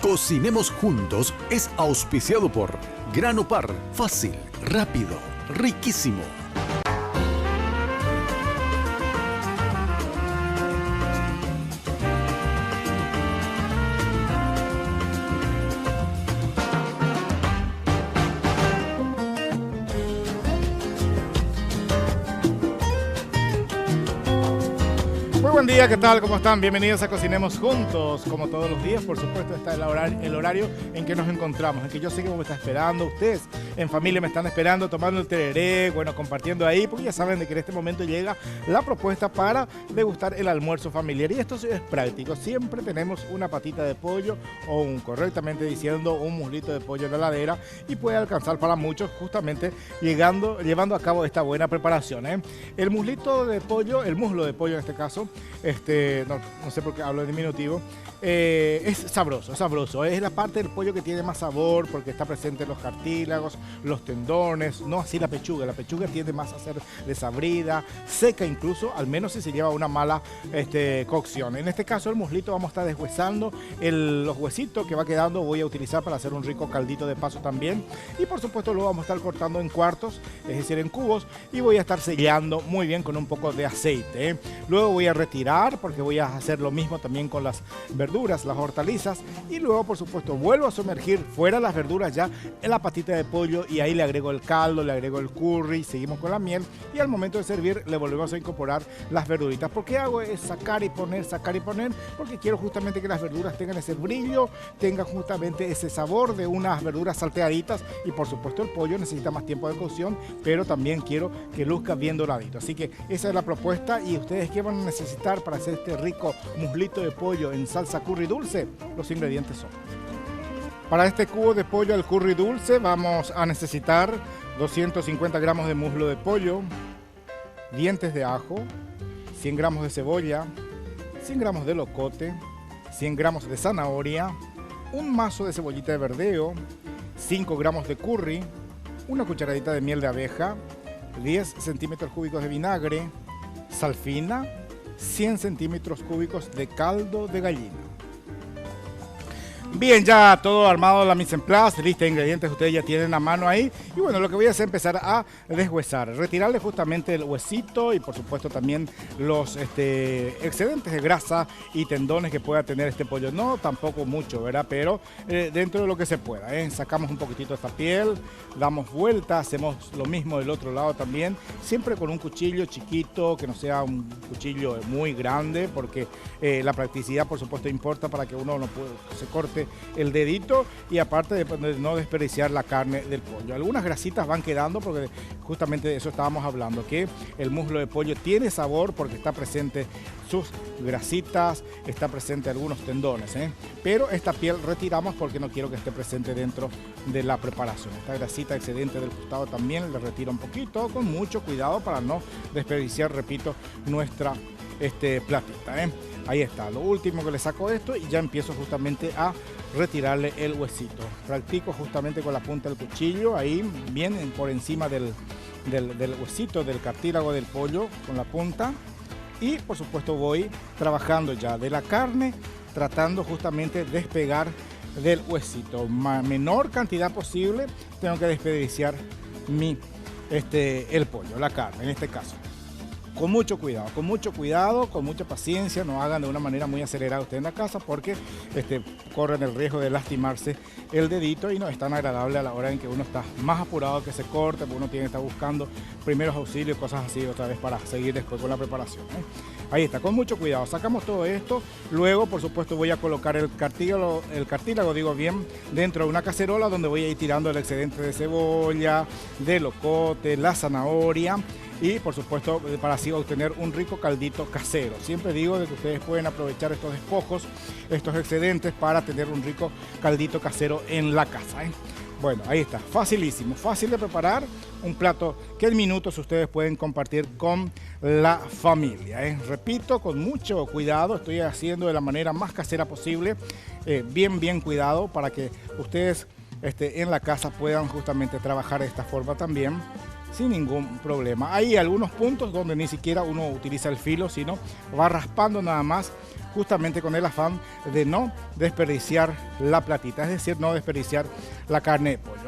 Cocinemos Juntos es auspiciado por Grano Par, fácil, rápido, riquísimo. Buen día, ¿qué tal? ¿Cómo están? Bienvenidos a Cocinemos Juntos. Como todos los días, por supuesto, está el horario en que nos encontramos, en que yo sé que me está esperando, ustedes en familia me están esperando, tomando el tereré, bueno, compartiendo ahí, porque ya saben de que en este momento llega la propuesta para degustar el almuerzo familiar. Y esto es práctico, siempre tenemos una patita de pollo o correctamente diciendo un muslito de pollo en la heladera y puede alcanzar para muchos justamente llevando a cabo esta buena preparación, ¿eh? El muslito de pollo, el muslo de pollo en este caso, no sé por qué hablo en diminutivo, es sabroso, es la parte del pollo que tiene más sabor porque está presente en los cartílagos, los tendones, no así la pechuga tiende más a ser desabrida, seca incluso, al menos si se lleva una mala cocción. En este caso el muslito vamos a estar deshuesando los huesitos que va quedando, voy a utilizar para hacer un rico caldito de paso también, y por supuesto lo vamos a estar cortando en cuartos, es decir en cubos, y voy a estar sellando muy bien con un poco de aceite, ¿eh? Luego voy a retirar porque voy a hacer lo mismo también con las verduras, las hortalizas, y luego por supuesto vuelvo a sumergir fuera las verduras ya en la patita de pollo y ahí le agrego el caldo, le agrego el curry, seguimos con la miel y al momento de servir le volvemos a incorporar las verduritas. ¿Por qué hago es sacar y poner? Porque quiero justamente que las verduras tengan ese brillo, tengan justamente ese sabor de unas verduras salteaditas, y por supuesto el pollo necesita más tiempo de cocción, pero también quiero que luzca bien doradito. Así que esa es la propuesta. ¿Y ustedes qué van a necesitar para hacer este rico muslito de pollo en salsa curry dulce? Los ingredientes son: para este cubo de pollo al curry dulce vamos a necesitar 250 gramos de muslo de pollo, dientes de ajo, 100 gramos de cebolla, 100 gramos de locote, 100 gramos de zanahoria, un mazo de cebollita de verdeo, 5 gramos de curry, una cucharadita de miel de abeja, 10 centímetros cúbicos de vinagre, sal fina, 100 centímetros cúbicos de caldo de gallina. Bien, ya todo armado, la mise en place, lista de ingredientes, ustedes ya tienen a mano ahí. Y bueno, lo que voy a hacer es empezar a deshuesar, retirarle justamente el huesito y por supuesto también los excedentes de grasa y tendones que pueda tener este pollo. No tampoco mucho, ¿verdad? Pero dentro de lo que se pueda, ¿eh? Sacamos un poquitito esta piel, damos vuelta, hacemos lo mismo del otro lado también, siempre con un cuchillo chiquito, que no sea un cuchillo muy grande, porque la practicidad por supuesto importa para que uno se corte el dedito y aparte de no desperdiciar la carne del pollo. Algunas grasitas van quedando porque justamente de eso estábamos hablando, que el muslo de pollo tiene sabor porque está presente sus grasitas, está presente algunos tendones, ¿eh? Pero esta piel retiramos porque no quiero que esté presente dentro de la preparación. Esta grasita excedente del costado también le retiro un poquito, con mucho cuidado para no desperdiciar, repito, nuestra platita, ¿eh? Ahí está, lo último que le saco esto y ya empiezo justamente a retirarle el huesito. Practico justamente con la punta del cuchillo, ahí bien por encima del huesito, del cartílago del pollo, con la punta. Y por supuesto voy trabajando ya de la carne, tratando justamente de despegar del huesito. Menor cantidad posible, tengo que desperdiciar el pollo, la carne en este caso. Con mucho cuidado, con mucha paciencia, no hagan de una manera muy acelerada ustedes en la casa porque corren el riesgo de lastimarse el dedito y no es tan agradable a la hora en que uno está más apurado que se corte, porque uno tiene que estar buscando primeros auxilios, cosas así otra vez para seguir después con la preparación, ¿eh? Ahí está, con mucho cuidado, sacamos todo esto, luego por supuesto voy a colocar el cartílago dentro de una cacerola donde voy a ir tirando el excedente de cebolla, de locote, la zanahoria, y por supuesto para así obtener un rico caldito casero. Siempre digo de que ustedes pueden aprovechar estos despojos, estos excedentes para tener un rico caldito casero en la casa, ¿eh? Bueno, ahí está, facilísimo, fácil de preparar, un plato que en minutos ustedes pueden compartir con la familia, ¿eh? Repito, con mucho cuidado, estoy haciendo de la manera más casera posible, bien cuidado para que ustedes en la casa puedan justamente trabajar de esta forma también. sin ningún problema. Hay algunos puntos donde ni siquiera uno utiliza el filo, sino va raspando nada más, justamente con el afán de no desperdiciar la platita, es decir, no desperdiciar la carne de pollo.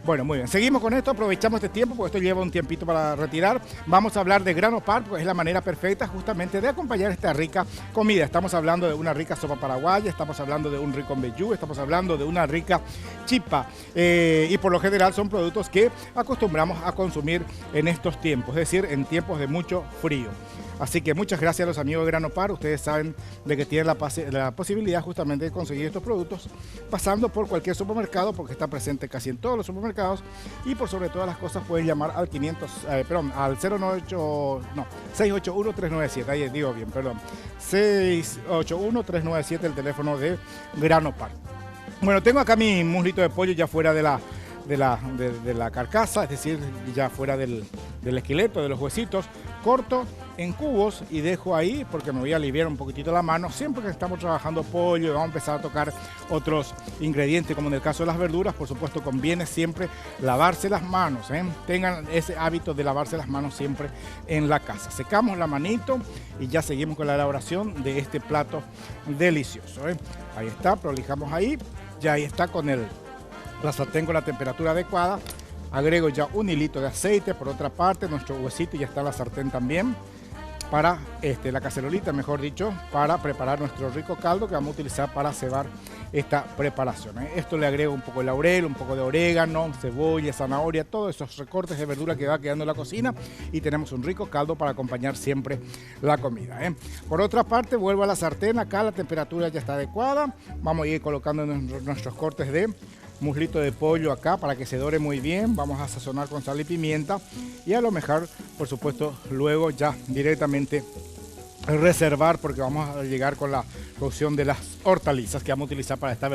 Bueno, muy bien, seguimos con esto, aprovechamos este tiempo porque esto lleva un tiempito para retirar. Vamos a hablar de grano par, porque es la manera perfecta justamente de acompañar esta rica comida. Estamos hablando de una rica sopa paraguaya, estamos hablando de un rico mbejú, estamos hablando de una rica chipa, y por lo general son productos que acostumbramos a consumir en estos tiempos, es decir, en tiempos de mucho frío. Así que muchas gracias a los amigos de Grano Par. Ustedes saben de que tienen la posibilidad justamente de conseguir estos productos pasando por cualquier supermercado, porque está presente casi en todos los supermercados, y por sobre todas las cosas pueden llamar al 681-397, ahí digo bien, perdón, 681-397, el teléfono de Grano Par. Bueno, tengo acá mi muslito de pollo ya fuera de la carcasa, es decir, ya fuera del esqueleto, de los huesitos. Corto en cubos y dejo ahí porque me voy a aliviar un poquitito la mano. Siempre que estamos trabajando pollo y vamos a empezar a tocar otros ingredientes, como en el caso de las verduras, por supuesto conviene siempre lavarse las manos, tengan ese hábito de lavarse las manos siempre en la casa. Secamos la manito y ya seguimos con la elaboración de este plato delicioso. Ahí está, prolijamos ahí, ya ahí está con la sartén con la temperatura adecuada. Agrego ya un hilito de aceite. Por otra parte, nuestro huesito ya está en la sartén también, para la cacerolita, mejor dicho, para preparar nuestro rico caldo que vamos a utilizar para cebar esta preparación. Esto le agrego un poco de laurel, un poco de orégano, cebolla, zanahoria, todos esos recortes de verdura que va quedando en la cocina, y tenemos un rico caldo para acompañar siempre la comida. Por otra parte, vuelvo a la sartén. Acá la temperatura ya está adecuada. Vamos a ir colocando nuestros cortes de muslito de pollo acá para que se dore muy bien. Vamos a sazonar con sal y pimienta, y a lo mejor, por supuesto, luego ya directamente reservar, porque vamos a llegar con la cocción de las hortalizas que vamos a utilizar para esta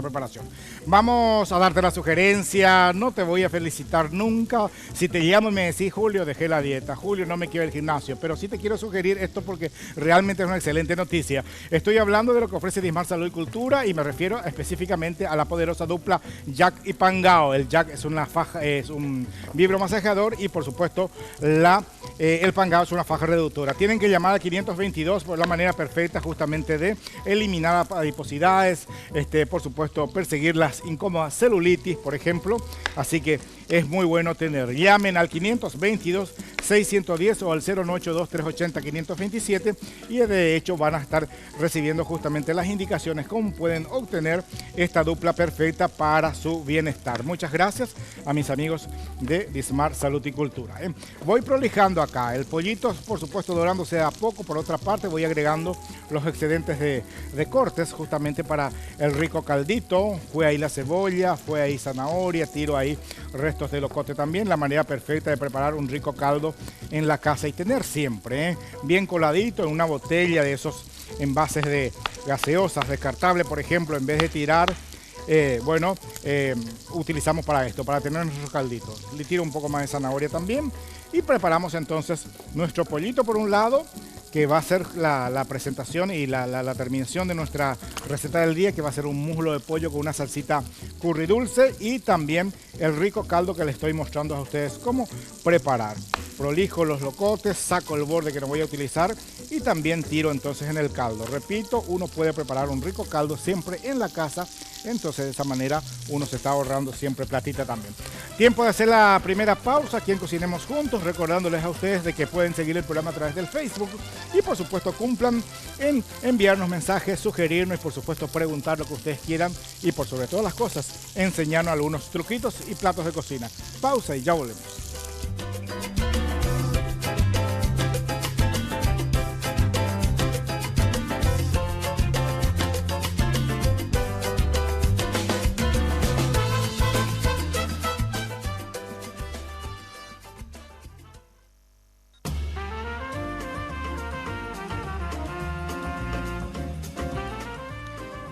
preparación. Vamos a darte la sugerencia. No te voy a felicitar nunca si te llamo y me decís: Julio, dejé la dieta, Julio, no me quiero el gimnasio, pero sí te quiero sugerir esto porque realmente es una excelente noticia. Estoy hablando de lo que ofrece Dismar Salud y Cultura, y me refiero específicamente a la poderosa dupla Jack y Pangao. El Jack es una faja, es un vibromasajeador, y por supuesto el Pangao es una faja reductora. Tienen que llamar al 522 por la manera perfecta justamente de eliminar adiposidades, por supuesto perseguir las incómodas celulitis, por ejemplo. Así que es muy bueno tener. Llamen al 522-610 o al 092-380-527, y de hecho van a estar recibiendo justamente las indicaciones cómo pueden obtener esta dupla perfecta para su bienestar. Muchas gracias a mis amigos de Dismar Salud y Cultura. Voy prolijando acá el pollito, por supuesto dorándose a poco. Por otra parte, voy agregando los excedentes de cortes justamente para el rico caldito. Fue ahí la cebolla, fue ahí zanahoria, tiro ahí restos de locote también. La manera perfecta de preparar un rico caldo en la casa, y tener siempre bien coladito en una botella de esos envases de gaseosas descartables, por ejemplo, en vez de tirar. Utilizamos para esto, para tener nuestros calditos. Le tiro un poco más de zanahoria también, y preparamos entonces nuestro pollito por un lado, que va a ser la presentación y la terminación de nuestra receta del día, que va a ser un muslo de pollo con una salsita curry dulce, y también el rico caldo que les estoy mostrando a ustedes cómo preparar. Prolijo los locotes, saco el borde que no voy a utilizar, y también tiro entonces en el caldo. Repito, uno puede preparar un rico caldo siempre en la casa, entonces de esa manera uno se está ahorrando siempre platita también. Tiempo de hacer la primera pausa aquí en Cocinemos Juntos, recordándoles a ustedes de que pueden seguir el programa a través del Facebook, y por supuesto cumplan en enviarnos mensajes, sugerirnos y por supuesto preguntar lo que ustedes quieran, y por sobre todas las cosas enseñarnos algunos truquitos y platos de cocina. Pausa y ya volvemos.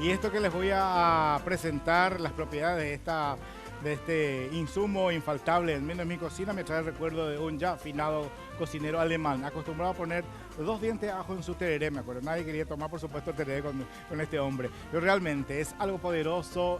Y esto que les voy a presentar, las propiedades de este insumo infaltable en mi cocina, me trae el recuerdo de un ya afinado cocinero alemán, acostumbrado a poner 2 dientes de ajo en su tereré, me acuerdo. Nadie quería tomar, por supuesto, el tereré con este hombre. Pero realmente es algo poderoso,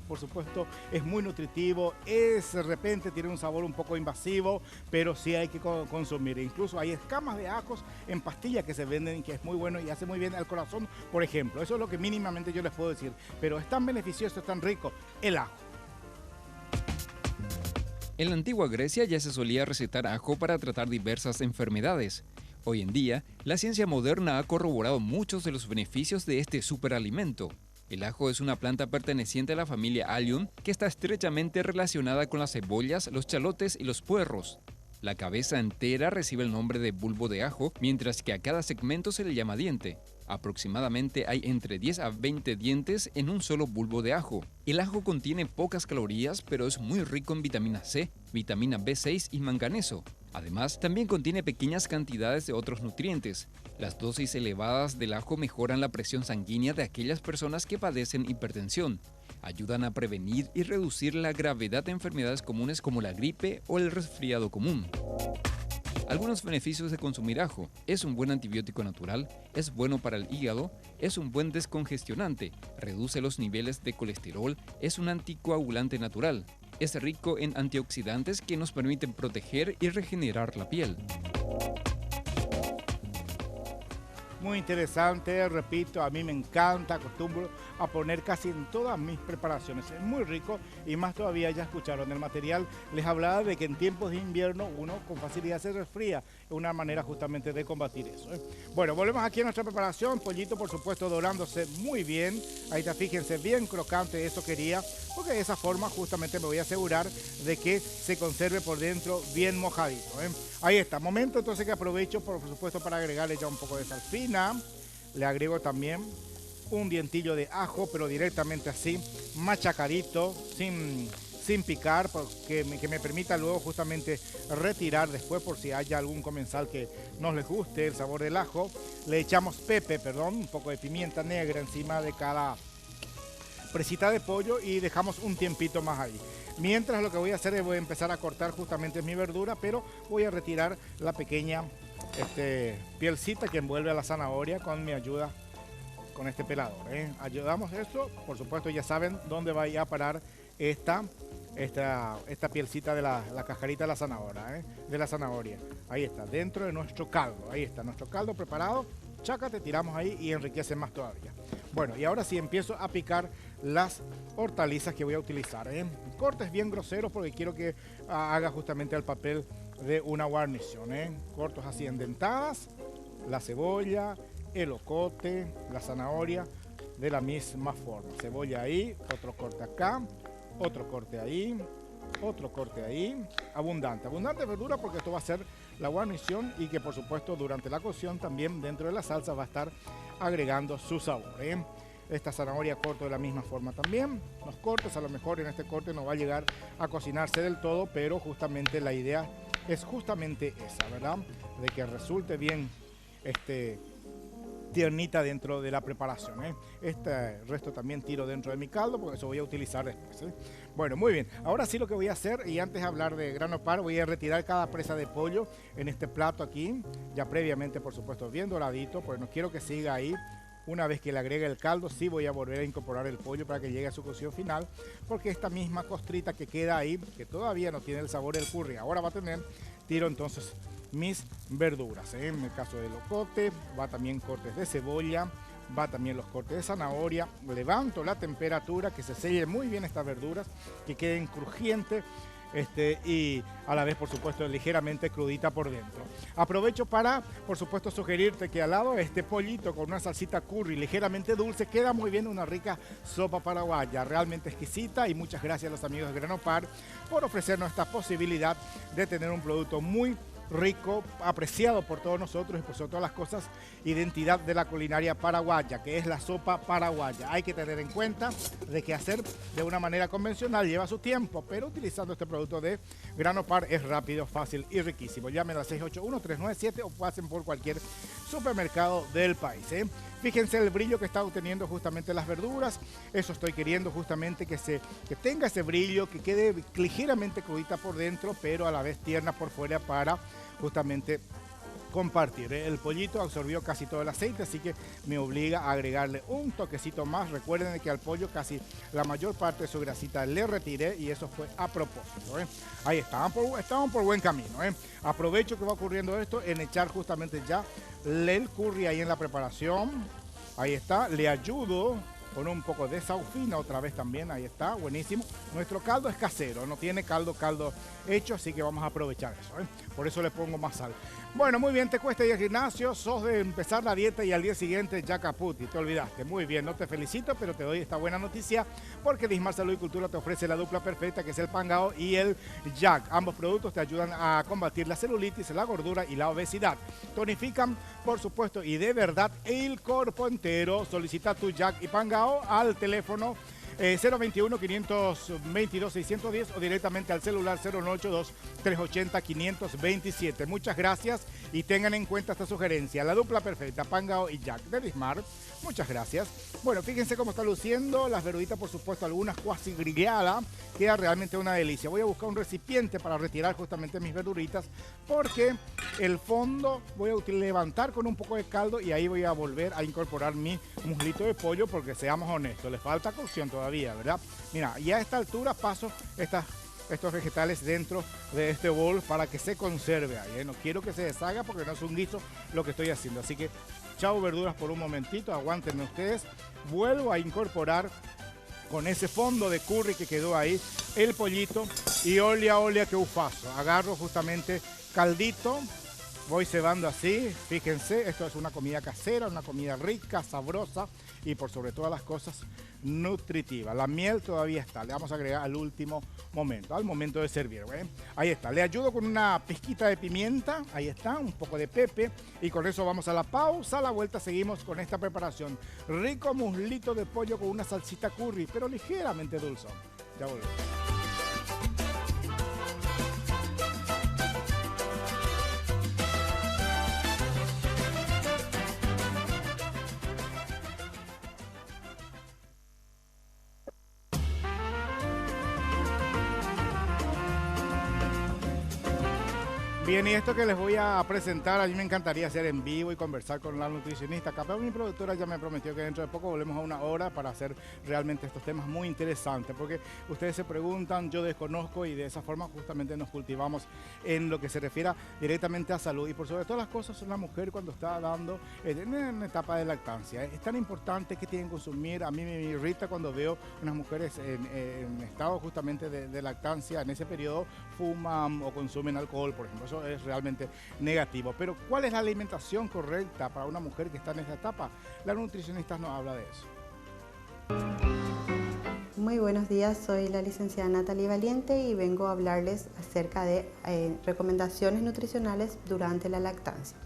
por supuesto, es muy nutritivo, de repente tiene un sabor un poco invasivo, pero sí hay que consumir. Incluso hay escamas de ajos en pastillas que se venden, que es muy bueno y hace muy bien al corazón, por ejemplo. Eso es lo que mínimamente yo les puedo decir. Pero es tan beneficioso, es tan rico el ajo. En la antigua Grecia ya se solía recetar ajo para tratar diversas enfermedades. Hoy en día, la ciencia moderna ha corroborado muchos de los beneficios de este superalimento. El ajo es una planta perteneciente a la familia Allium que está estrechamente relacionada con las cebollas, los chalotes y los puerros. La cabeza entera recibe el nombre de bulbo de ajo, mientras que a cada segmento se le llama diente. Aproximadamente hay entre 10 a 20 dientes en un solo bulbo de ajo. El ajo contiene pocas calorías, pero es muy rico en vitamina C, vitamina B6 y manganeso. Además, también contiene pequeñas cantidades de otros nutrientes. Las dosis elevadas del ajo mejoran la presión sanguínea de aquellas personas que padecen hipertensión. Ayudan a prevenir y reducir la gravedad de enfermedades comunes como la gripe o el resfriado común. Algunos beneficios de consumir ajo: es un buen antibiótico natural, es bueno para el hígado, es un buen descongestionante, reduce los niveles de colesterol, es un anticoagulante natural, es rico en antioxidantes que nos permiten proteger y regenerar la piel. Muy interesante, repito, a mí me encanta, acostumbro a poner casi en todas mis preparaciones. Es muy rico y más todavía, ya escucharon el material, les hablaba de que en tiempos de invierno uno con facilidad se resfría. Es una manera justamente de combatir eso. Bueno, volvemos aquí a nuestra preparación. Pollito, por supuesto, dorándose muy bien. Ahí está, fíjense, bien crocante, eso quería, porque de esa forma justamente me voy a asegurar de que se conserve por dentro bien mojadito. Ahí está, momento entonces que aprovecho, por supuesto, para agregarle ya un poco de sal fina. Le agrego también un dientillo de ajo, pero directamente así, machacadito, sin picar, que me permita luego justamente retirar después por si haya algún comensal que no les guste el sabor del ajo. Le echamos un poco de pimienta negra encima de cada presita de pollo y dejamos un tiempito más ahí. Mientras lo que voy a hacer es voy a empezar a cortar justamente mi verdura, pero voy a retirar la pequeña pielcita que envuelve a la zanahoria con mi ayuda con este pelador. Ayudamos esto, por supuesto ya saben dónde va a parar esta pielcita de la cascarita de la zanahoria, Ahí está, dentro de nuestro caldo. Ahí está, nuestro caldo preparado. Chácate, tiramos ahí y enriquece más todavía. Bueno, y ahora sí empiezo a picar las hortalizas que voy a utilizar. Cortes bien groseros porque quiero que haga justamente el papel de una guarnición. Cortos así en dentadas, la cebolla, el ocote, la zanahoria, de la misma forma. Cebolla ahí, otro corte acá, otro corte ahí, otro corte ahí. Abundante verdura porque esto va a ser la guarnición y que por supuesto durante la cocción también dentro de la salsa va a estar agregando su sabor. Esta zanahoria corto de la misma forma también. Los cortes, a lo mejor en este corte no va a llegar a cocinarse del todo, pero justamente la idea es justamente esa, ¿verdad? De que resulte bien tiernita dentro de la preparación. Este resto también tiro dentro de mi caldo porque eso voy a utilizar después. Bueno, muy bien. Ahora sí lo que voy a hacer, y antes de hablar de grano par, voy a retirar cada presa de pollo en este plato aquí, ya previamente por supuesto bien doradito, porque no quiero que siga ahí. Una vez que le agregue el caldo, sí voy a volver a incorporar el pollo para que llegue a su cocción final, porque esta misma costrita que queda ahí, que todavía no tiene el sabor del curry, ahora va a tener, tiro entonces mis verduras. En el caso del locote, va también cortes de cebolla, va también los cortes de zanahoria. Levanto la temperatura, que se selle muy bien estas verduras, que queden crujientes. Y a la vez, por supuesto, ligeramente crudita por dentro. Aprovecho para, por supuesto, sugerirte que al lado de este pollito con una salsita curry ligeramente dulce, queda muy bien una rica sopa paraguaya, realmente exquisita. Y muchas gracias a los amigos de Grano Par por ofrecernos esta posibilidad de tener un producto muy rico, apreciado por todos nosotros y por sobre todas las cosas, identidad de la culinaria paraguaya, que es la sopa paraguaya. Hay que tener en cuenta de que hacer de una manera convencional lleva su tiempo, pero utilizando este producto de Grano Par es rápido, fácil y riquísimo. Llamen al 681-397 o pasen por cualquier supermercado del país. Fíjense el brillo que está obteniendo justamente las verduras. Eso estoy queriendo justamente que tenga ese brillo, que quede ligeramente crudita por dentro, pero a la vez tierna por fuera para justamente compartir. El pollito absorbió casi todo el aceite, así que me obliga a agregarle un toquecito más. Recuerden que al pollo casi la mayor parte de su grasita le retiré y eso fue a propósito. Ahí estamos por buen camino. Aprovecho que va ocurriendo esto en echar justamente ya el curry ahí en la preparación. Ahí está, le ayudo con un poco de saufina otra vez también, ahí está, buenísimo. Nuestro caldo es casero, no tiene caldo hecho, así que vamos a aprovechar eso, por eso le pongo más sal. Bueno, muy bien, te cuesta ir al gimnasio, sos de empezar la dieta y al día siguiente ya caputi, te olvidaste. Muy bien, no te felicito, pero te doy esta buena noticia porque Dismar Salud y Cultura te ofrece la dupla perfecta que es el Pangao y el Jack. Ambos productos te ayudan a combatir la celulitis, la gordura y la obesidad. Tonifican, por supuesto, y de verdad el cuerpo entero. Solicita tu Jack y Pangao al teléfono 021-522-610 o directamente al celular 0982-380-527. Muchas gracias y tengan en cuenta esta sugerencia. La dupla perfecta, Pangao y Jack de Dismar. Muchas gracias. Bueno, fíjense cómo está luciendo las verduditas, por supuesto, algunas cuasi grilladas. Queda realmente una delicia. Voy a buscar un recipiente para retirar justamente mis verduritas porque el fondo voy a levantar con un poco de caldo y ahí voy a volver a incorporar mi muslito de pollo porque seamos honestos, le falta cocción todavía, ¿verdad? Mira, y a esta altura paso estos vegetales dentro de este bol para que se conserve ahí, No quiero que se deshaga porque no es un guiso lo que estoy haciendo. Así que chao verduras por un momentito, aguántenme ustedes. Vuelvo a incorporar con ese fondo de curry que quedó ahí el pollito y olea que ufazo. Agarro justamente caldito. Voy cebando así, fíjense, esto es una comida casera, una comida rica, sabrosa y por sobre todas las cosas nutritiva. La miel todavía está, le vamos a agregar al último momento, al momento de servir. Ahí está, le ayudo con una pizquita de pimienta, ahí está, un poco de pepe y con eso vamos a la pausa. A la vuelta seguimos con esta preparación. Rico muslito de pollo con una salsita curry, pero ligeramente dulzón. Ya volvemos. Bien, y esto que les voy a presentar, a mí me encantaría hacer en vivo y conversar con la nutricionista. Capaz mi productora ya me prometió que dentro de poco volvemos a una hora para hacer realmente estos temas muy interesantes, porque ustedes se preguntan, yo desconozco y de esa forma justamente nos cultivamos en lo que se refiere directamente a salud. Y por sobre todas las cosas, una mujer cuando está dando en etapa de lactancia, es tan importante que tienen que consumir. A mí me irrita cuando veo unas mujeres en estado justamente de lactancia, en ese periodo fuman o consumen alcohol, por ejemplo. Eso es realmente negativo. Pero ¿cuál es la alimentación correcta para una mujer que está en esta etapa? La nutricionista nos habla de eso. Muy buenos días, soy la licenciada Natalie Valiente y vengo a hablarles acerca de recomendaciones nutricionales durante la lactancia.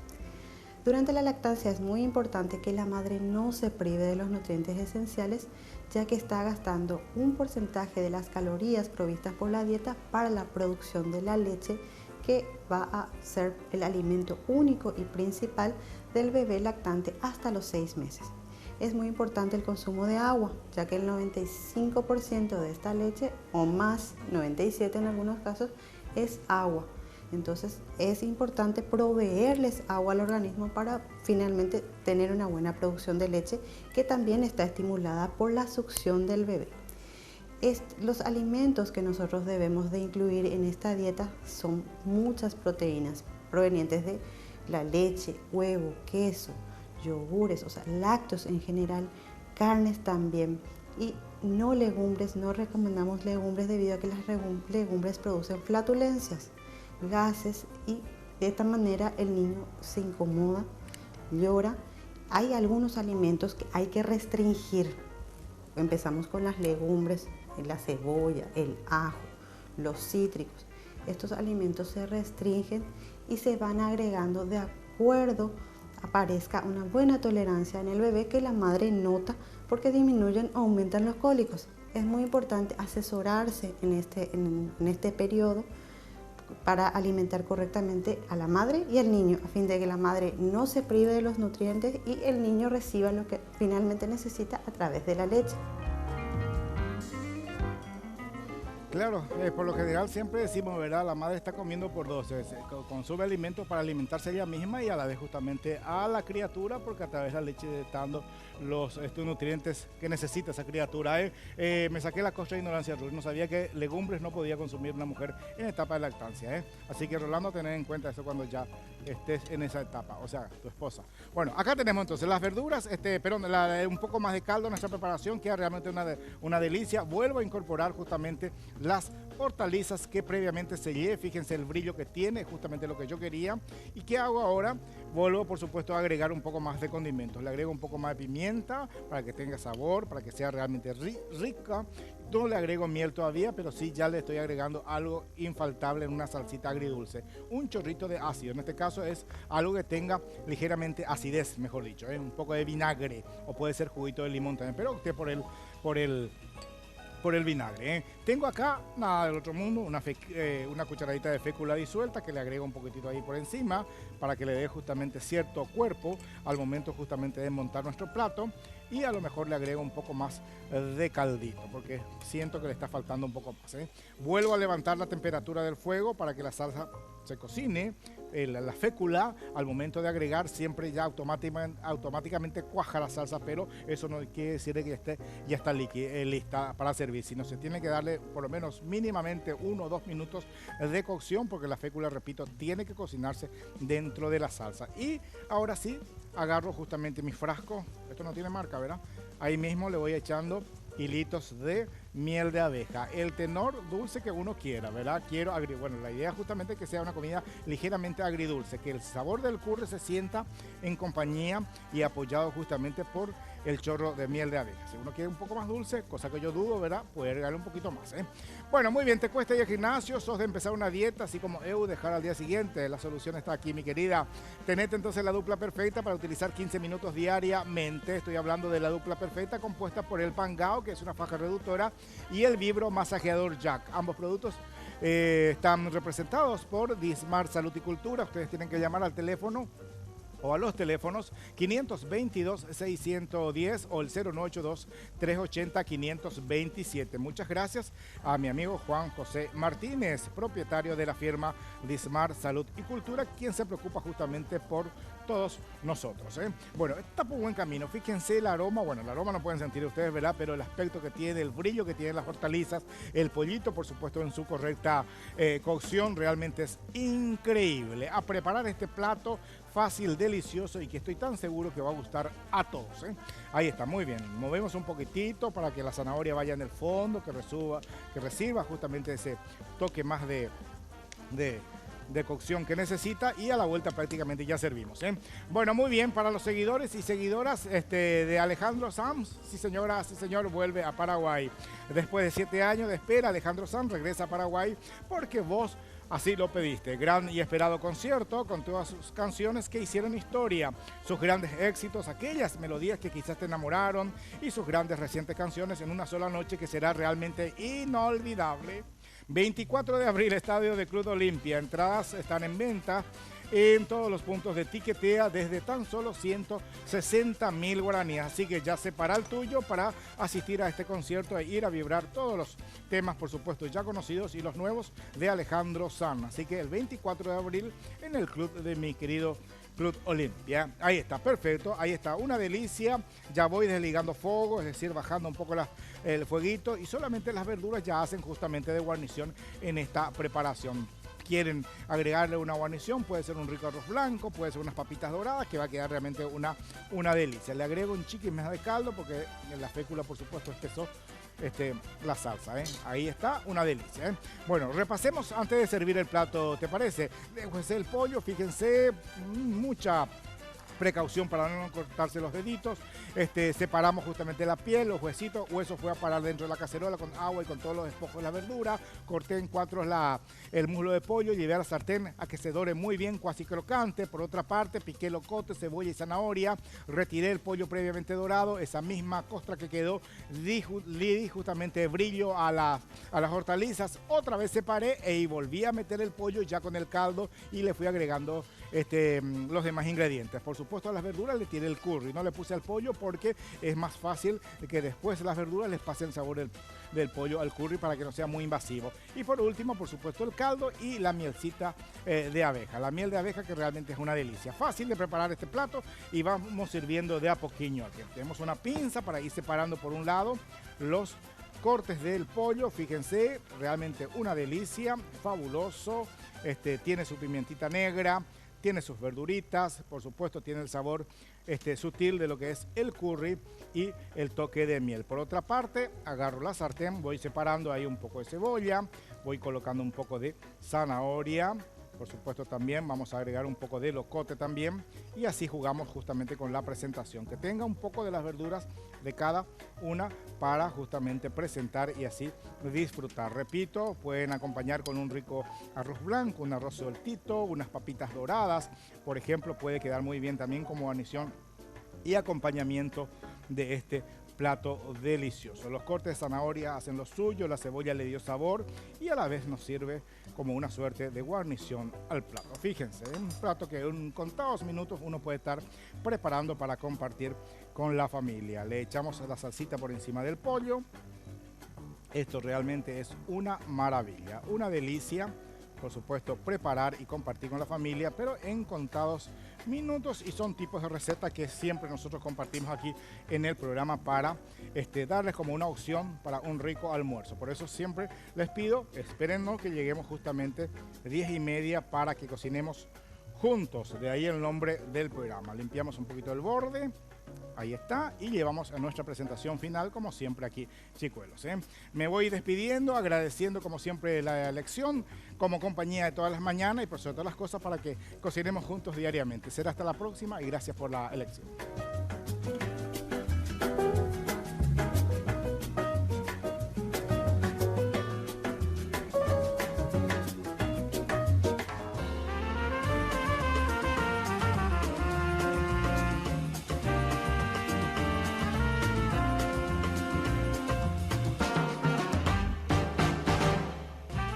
Durante la lactancia es muy importante que la madre no se prive de los nutrientes esenciales, ya que está gastando un porcentaje de las calorías provistas por la dieta para la producción de la leche, que va a ser el alimento único y principal del bebé lactante hasta los 6 meses. Es muy importante el consumo de agua, ya que el 95% de esta leche, o más, 97% en algunos casos, es agua. Entonces es importante proveerles agua al organismo para finalmente tener una buena producción de leche, que también está estimulada por la succión del bebé. Los alimentos que nosotros debemos de incluir en esta dieta son muchas proteínas provenientes de la leche, huevo, queso, yogures, o sea, lácteos en general, carnes también, y no legumbres. No recomendamos legumbres debido a que las legumbres producen flatulencias, gases, y de esta manera el niño se incomoda, llora. Hay algunos alimentos que hay que restringir. Empezamos con las legumbres, la cebolla, el ajo, los cítricos. Estos alimentos se restringen y se van agregando de acuerdo aparezca una buena tolerancia en el bebé, que la madre nota, porque disminuyen o aumentan los cólicos. Es muy importante asesorarse en este periodo para alimentar correctamente a la madre y al niño, a fin de que la madre no se prive de los nutrientes y el niño reciba lo que finalmente necesita a través de la leche. Claro, por lo general siempre decimos, ¿verdad? La madre está comiendo por dos, consume alimentos para alimentarse ella misma y a la vez justamente a la criatura, porque a través de la leche está dando estos nutrientes que necesita esa criatura. Me saqué la costra de ignorancia, Ruth, no sabía que legumbres no podía consumir una mujer en etapa de lactancia, Así que Rolando, tener en cuenta eso cuando ya estés en esa etapa, o sea, tu esposa. Bueno, acá tenemos entonces las verduras, un poco más de caldo en nuestra preparación, queda realmente una delicia. Vuelvo a incorporar justamente las hortalizas que previamente sellé. Fíjense el brillo que tiene, justamente lo que yo quería. ¿Y qué hago ahora? Vuelvo, por supuesto, a agregar un poco más de condimentos. Le agrego un poco más de pimienta para que tenga sabor, para que sea realmente rica. No le agrego miel todavía, pero sí ya le estoy agregando algo infaltable en una salsita agridulce. Un chorrito de ácido. En este caso es algo que tenga ligeramente acidez, mejor dicho. Un poco de vinagre o puede ser juguito de limón también, pero opté por el vinagre. Tengo acá, nada del otro mundo, una cucharadita de fécula disuelta que le agrego un poquitito ahí por encima para que le dé justamente cierto cuerpo al momento justamente de montar nuestro plato, y a lo mejor le agrego un poco más de caldito porque siento que le está faltando un poco más. Vuelvo a levantar la temperatura del fuego para que la salsa se cocine. La fécula al momento de agregar siempre ya automáticamente cuaja la salsa, pero eso no quiere decir que ya está lista para servir, sino se tiene que darle por lo menos mínimamente 1 o 2 minutos de cocción, porque la fécula, repito, tiene que cocinarse dentro de la salsa. Y ahora sí, agarro justamente mi frasco, esto no tiene marca, ¿verdad? Ahí mismo le voy echando hilitos de miel de abeja, el tenor dulce que uno quiera, ¿verdad? Bueno, la idea es justamente que sea una comida ligeramente agridulce, que el sabor del curry se sienta en compañía y apoyado justamente por el chorro de miel de abeja. Si uno quiere un poco más dulce, cosa que yo dudo, ¿verdad? Puede agregarle un poquito más, Bueno, muy bien, te cuesta ir al gimnasio, sos de empezar una dieta, así como dejar al día siguiente. La solución está aquí, mi querida. Tenete entonces la dupla perfecta para utilizar 15 minutos diariamente. Estoy hablando de la dupla perfecta compuesta por el Pangao, que es una faja reductora, y el Vibro Masajeador Jack. Ambos productos están representados por Dismar Salud y Cultura. Ustedes tienen que llamar al teléfono o a los teléfonos 522-610 o el 0982-380-527. Muchas gracias a mi amigo Juan José Martínez, propietario de la firma Dismar Salud y Cultura, quien se preocupa justamente por todos nosotros. Bueno, está por buen camino. Fíjense el aroma. Bueno, el aroma no pueden sentir ustedes, ¿verdad? Pero el aspecto que tiene, el brillo que tienen las hortalizas, el pollito, por supuesto, en su correcta cocción, realmente es increíble. A preparar este plato fácil, delicioso y que estoy tan seguro que va a gustar a todos. Ahí está, muy bien. Movemos un poquitito para que la zanahoria vaya en el fondo, que reciba justamente ese toque más de cocción que necesita, y a la vuelta prácticamente ya servimos. Bueno, muy bien, para los seguidores y seguidoras de Alejandro Sanz, sí señora, sí señor, vuelve a Paraguay. Después de 7 años de espera, Alejandro Sanz regresa a Paraguay porque vos así lo pediste. Gran y esperado concierto con todas sus canciones que hicieron historia, sus grandes éxitos, aquellas melodías que quizás te enamoraron, y sus grandes recientes canciones en una sola noche que será realmente inolvidable. 24 de abril, estadio de Club Olimpia. Entradas están en venta en todos los puntos de Tiquetea desde tan solo 160.000 guaraníes. Así que ya separa el tuyo para asistir a este concierto e ir a vibrar todos los temas, por supuesto, ya conocidos y los nuevos de Alejandro Sanz. Así que el 24 de abril en el club de mi querido Club Olimpia. Ahí está, perfecto, ahí está, una delicia. Ya voy desligando fuego, es decir, bajando un poco el fueguito, y solamente las verduras ya hacen justamente de guarnición en esta preparación. Quieren agregarle una guarnición, puede ser un rico arroz blanco, puede ser unas papitas doradas, que va a quedar realmente una delicia. Le agrego un chiquis más de caldo porque en la fécula, por supuesto, espesó la salsa. Ahí está, una delicia. Bueno, repasemos antes de servir el plato, ¿te parece? Pues el pollo, fíjense, mucha precaución para no cortarse los deditos. Separamos justamente la piel, los huesitos. Hueso fue a parar dentro de la cacerola con agua y con todos los despojos de la verdura. Corté en 4 el muslo de pollo, llevé a la sartén a que se dore muy bien, casi crocante. Por otra parte, piqué locote, cebolla y zanahoria. Retiré el pollo previamente dorado. Esa misma costra que quedó, le di justamente brillo a las hortalizas. Otra vez separé y volví a meter el pollo ya con el caldo, y le fui agregando los demás ingredientes. Por supuesto, supuesto a las verduras le tiré el curry, no le puse al pollo porque es más fácil que después de las verduras les pase el sabor del pollo al curry para que no sea muy invasivo. Y por último, por supuesto, el caldo y la mielcita de abeja. La miel de abeja que realmente es una delicia. Fácil de preparar este plato y vamos sirviendo de a poquillo. Aquí tenemos una pinza para ir separando por un lado los cortes del pollo. Fíjense, realmente una delicia, fabuloso. Tiene su pimientita negra, tiene sus verduritas, por supuesto tiene el sabor sutil de lo que es el curry y el toque de miel. Por otra parte, agarro la sartén, voy separando ahí un poco de cebolla, voy colocando un poco de zanahoria, por supuesto también vamos a agregar un poco de locote también y así jugamos justamente con la presentación, que tenga un poco de las verduras de cada una para justamente presentar y así disfrutar. Repito, pueden acompañar con un rico arroz blanco, un arroz sueltito, unas papitas doradas, por ejemplo, puede quedar muy bien también como guarnición y acompañamiento de este plato delicioso. Los cortes de zanahoria hacen lo suyo, la cebolla le dio sabor y a la vez nos sirve como una suerte de guarnición al plato. Fíjense, es un plato que en contados minutos uno puede estar preparando para compartir con la familia. Le echamos la salsita por encima del pollo. Esto realmente es una maravilla, una delicia. Por supuesto, preparar y compartir con la familia, pero en contados minutos, y son tipos de recetas que siempre nosotros compartimos aquí en el programa para darles como una opción para un rico almuerzo. Por eso siempre les pido, espérennos que lleguemos justamente 10:30 para que cocinemos juntos. De ahí el nombre del programa. Limpiamos un poquito el borde. Ahí está, y llevamos a nuestra presentación final, como siempre aquí, Chicuelos. Me voy despidiendo, agradeciendo como siempre la elección, como compañía de todas las mañanas y por sobre todas las cosas para que cocinemos juntos diariamente. Será hasta la próxima y gracias por la elección.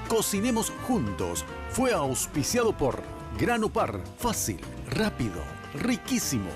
Cocinemos juntos fue auspiciado por Grano Par, fácil, rápido, riquísimo.